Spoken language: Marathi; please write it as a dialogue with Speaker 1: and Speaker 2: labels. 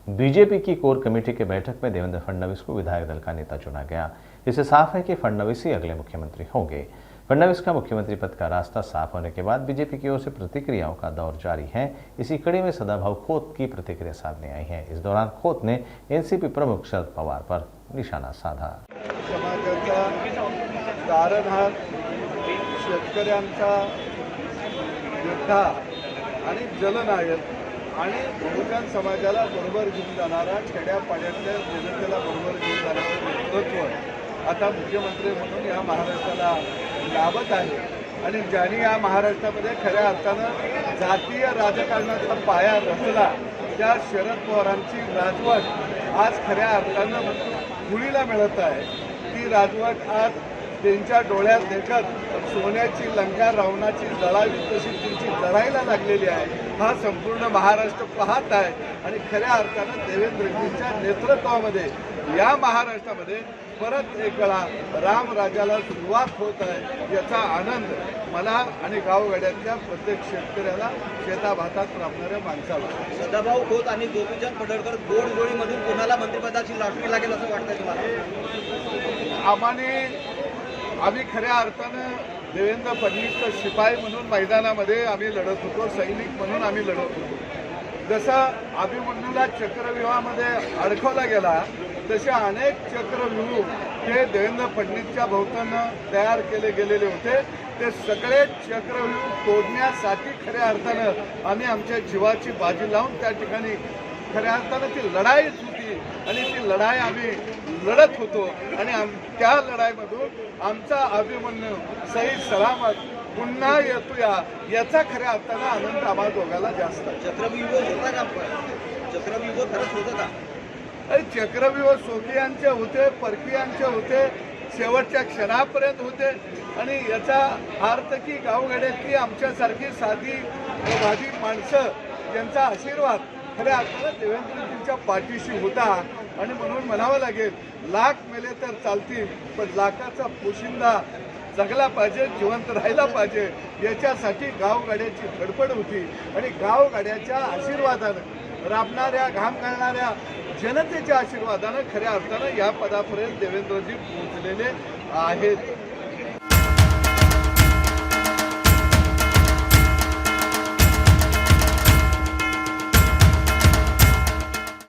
Speaker 1: बीजेपी की कोर कमेटी की बैठक में देवेंद्र फडणवीस को विधायक दल का नेता चुना गया। इससे साफ है कि फडणवीस ही अगले मुख्यमंत्री होंगे। फडणवीस का मुख्यमंत्री पद का रास्ता साफ होने के बाद बीजेपी की ओर से प्रतिक्रियाओं का दौर जारी है। इसी कड़ी में सदाभाऊ खोत की प्रतिक्रिया सामने आई है। इस दौरान खोत ने एनसीपी प्रमुख शरद पवार पर निशाना साधा।
Speaker 2: समाजाचा तारणहार शेतकऱ्यांचा योद्धा आणि जलनायक आणि बहुजन समाजाला बरोबर घेऊन जाणारा, खेड्यापाड्यातल्या जनतेला बरोबर घेऊन जाणारं नेतृत्व आता मुख्यमंत्री म्हणून या महाराष्ट्राला लाभत आहे। आणि ज्यांनी या महाराष्ट्रामध्ये खऱ्या अर्थानं जातीय राजकारणाचा पाया रचला त्या शरद पवारांची राजवट आज खऱ्या अर्थानं धुळीला मिळत आहे। ती राजवट आज त्यांच्या डोळ्यात देखत सोन्याची लंका रावणाची जळावी तशी त्यांची जळायला लागलेली आहे। हा संपूर्ण महाराष्ट्र पाहत आहे आणि खऱ्या अर्थानं देवेंद्रजींच्या नेतृत्वामध्ये या महाराष्ट्रामध्ये परत एक वेळा रामराज्याला सुरुवात होत आहे। याचा आनंद मला आणि गावगाड्यातल्या प्रत्येक शेतकऱ्याला, शेताभातात राबणाऱ्या माणसाला।
Speaker 3: सदाभाऊ खोत आणि गोपीचंद पडळकर गोडगोळीमधून कोणाला मंत्रिपदाची लाटणी लागेल असं वाटतंय तुम्हाला?
Speaker 2: आम्ही खऱ्या अर्थानं देवेंद्र फडणवीसचा शिपाई म्हणून मैदानामध्ये आम्ही लढत होतो, सैनिक म्हणून आम्ही लढत होतो। जसं अभिमन्यूला चक्रव्यूहामध्ये अडकवला गेला तसे अनेक चक्रव्यूह हे देवेंद्र फडणवीसच्या भोवतानं तयार केले गेलेले होते। ते सगळे चक्रव्यूह तोडण्यासाठी खऱ्या अर्थानं आम्ही आमच्या जीवाची बाजी लावून त्या ठिकाणी खऱ्या अर्थानं ती लढाईच होती आणि ती लढाई आम्ही लढत होतो आणि त्या लढाईमधून आमचा अभिमन्यू सही सलामत पुन्हा येतो याचा खऱ्या अर्थानं आनंद आम्हाला दोघांना जास्त आहे।
Speaker 3: चक्रव्यूह होता का? चक्रव्यूह खरंच होतं का?
Speaker 2: चक्रव्यूह स्वकीयांचे होते, परकीयांचे होते, शेवटच्या क्षणापर्यंत होते आणि याचा अर्थ की गावगाड्यातली आमच्यासारखी साधी वादी माणसं यांचा आशीर्वाद खऱ्या अर्थानं देवेंद्रजींच्या पाठीशी होता। आणि म्हणून म्हणावं लागेल, लाख मेले तर चालतील पण लाखाचा पोशिंदा जगला पाहिजे, जिवंत राहिला पाहिजे याच्यासाठी गावगाड्याची धडपड होती आणि गावगाड्याच्या आशीर्वादानं, राबणाऱ्या घाम घालणाऱ्या जनतेच्या आशीर्वादानं खऱ्या अर्थानं या पदापर्यंत देवेंद्रजी पोहोचलेले आहेत।